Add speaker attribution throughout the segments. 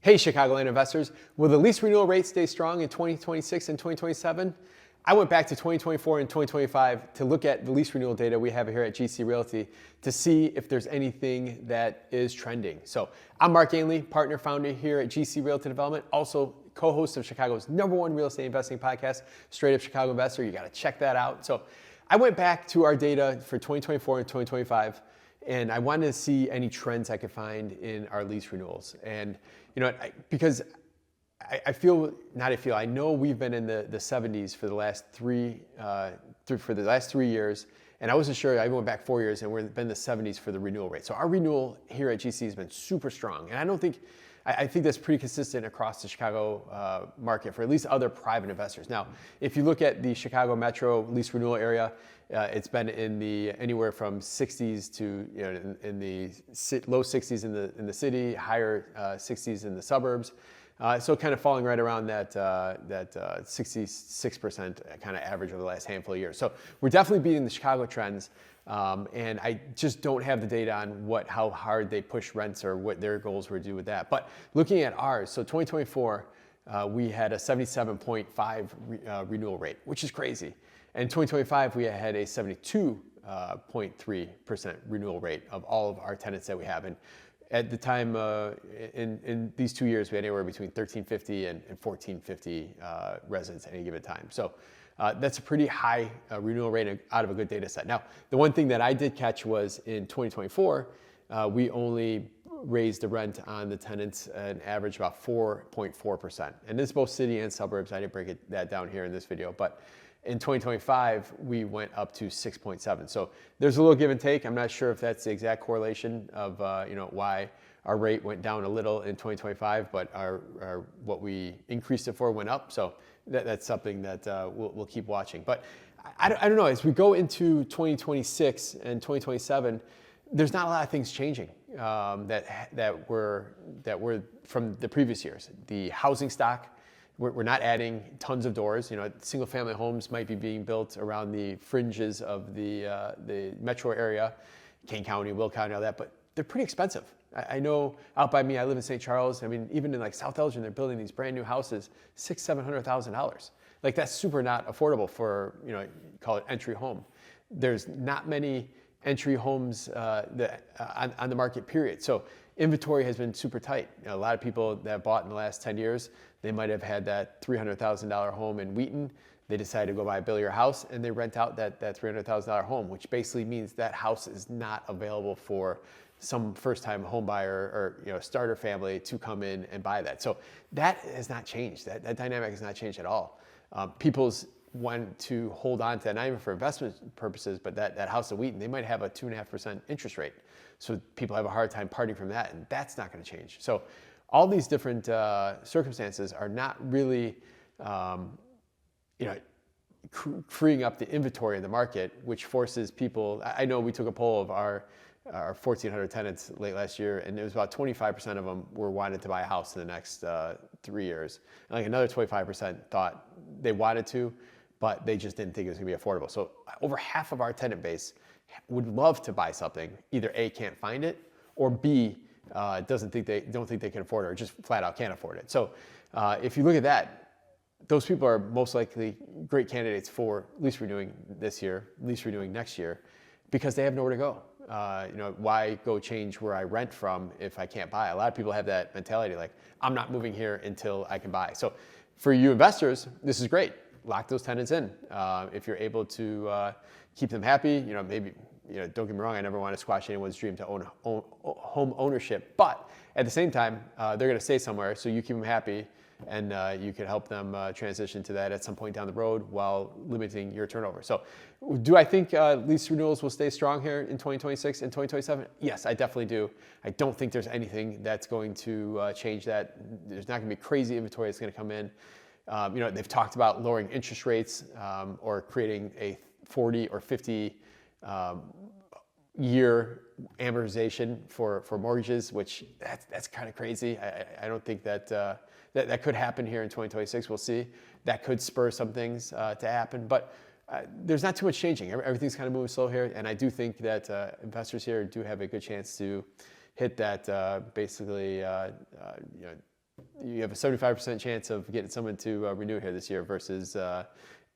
Speaker 1: Hey, Chicagoland investors. Will the lease renewal rate stay strong in 2026 and 2027? I went back to 2024 and 2025 to look at the lease renewal data we have here at GC Realty to see if there's anything that is trending. So I'm Mark �𝗲𝗍, partner founder here at GC Realty Development, also co-host of Chicago's #1 real estate investing podcast, Straight Up Chicago Investor. You got to check that out. So I went back to our data for 2024 and 2025, and I wanted to see any trends I could find in our lease renewals. And because I know we've been in the 70s for the last three years, and I wasn't sure. I went back 4 years, and we've been in the 70s for the renewal rate. So our renewal here at GC has been super strong, and I think that's pretty consistent across the Chicago market for at least other private investors. Now, if you look at the Chicago metro lease renewal area, it's been in the anywhere from 60s to in the low 60s in the city, higher 60s in the suburbs. So kind of falling right around that 66% kind of average over the last handful of years. So we're definitely beating the Chicago trends, and I just don't have the data on how hard they push rents or what their goals were to do with that. But looking at ours, so 2024, we had a 77.5 renewal rate, which is crazy. And 2025, we had a 72.3% renewal rate of all of our tenants that we have. And at the time, in these 2 years, we had anywhere between 1,350 and 1,450 residents at any given time. So that's a pretty high renewal rate out of a good data set. Now, the one thing that I did catch was in 2024, we only raised the rent on the tenants an average about 4.4%. And this is both city and suburbs. I didn't break that down here in this video, but in 2025, we went up to 6.7. So there's a little give and take. I'm not sure if that's the exact correlation of why our rate went down a little in 2025, but our what we increased it for went up. So that's something that we'll keep watching. But I don't know. As we go into 2026 and 2027, there's not a lot of things changing that were from the previous years. The housing stock. We're not adding tons of doors. Single family homes might be being built around the fringes of the metro area, Kane County, Will County, all that, but they're pretty expensive. I know out by me, I live in St. Charles. I mean, even in like South Elgin, they're building these brand new houses, $600,000-$700,000. Like that's super not affordable for, call it entry home. There's not many entry homes on the market, period. So inventory has been super tight. A lot of people that bought in the last 10 years, they might have had that $300,000 home in Wheaton. They decided to go buy a billier house, and they rent out that $300,000 home, which basically means that house is not available for some first-time home buyer or starter family to come in and buy that. So that has not changed. That dynamic has not changed at all. People's want to hold on to that, not even for investment purposes, but that house in Wheaton, they might have a 2.5% interest rate. So people have a hard time parting from that, and that's not going to change. So all these different circumstances are not really, freeing up the inventory in the market, which forces people. I know we took a poll of our 1,400 tenants late last year, and it was about 25% of them were wanting to buy a house in the next 3 years. And like another 25% thought they wanted to, but they just didn't think it was going to be affordable. So over half of our tenant base would love to buy something, either A, can't find it, or B, don't think they can afford it, or just flat out can't afford it. So if you look at that, those people are most likely great candidates for lease renewing this year, lease renewing next year, because they have nowhere to go. Why go change where I rent from if I can't buy? A lot of people have that mentality, like, I'm not moving here until I can buy. So for you investors, this is great. Lock those tenants in. If you're able to keep them happy, maybe, don't get me wrong, I never want to squash anyone's dream to own home ownership, but at the same time, they're going to stay somewhere, so you keep them happy, and you can help them transition to that at some point down the road while limiting your turnover. So do I think lease renewals will stay strong here in 2026 and 2027? Yes, I definitely do. I don't think there's anything that's going to change that. There's not going to be crazy inventory that's going to come in. They've talked about lowering interest rates or creating a 40 or 50 year amortization for mortgages, which that's kind of crazy. I don't think that could happen here in 2026. We'll see. That could spur some things to happen, but there's not too much changing. Everything's kind of moving slow here, and I do think that investors here do have a good chance to hit that basically you have a 75% chance of getting someone to renew here this year versus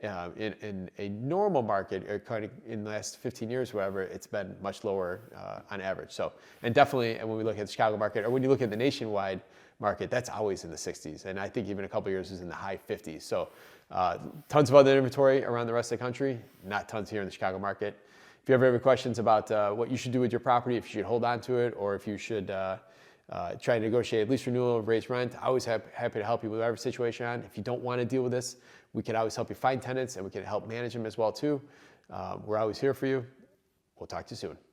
Speaker 1: in a normal market, or kind of in the last 15 years, whatever, it's been much lower on average. So, and definitely, and when we look at the Chicago market, or when you look at the nationwide market, that's always in the 60s. And I think even a couple of years is in the high 50s. So tons of other inventory around the rest of the country, not tons here in the Chicago market. If you ever have any questions about what you should do with your property, if you should hold on to it, or if you should try to negotiate lease renewal, raise rent, I always happy to help you with whatever situation you're on. If you don't want to deal with this, we can always help you find tenants, and we can help manage them as well too. We're always here for you. We'll talk to you soon.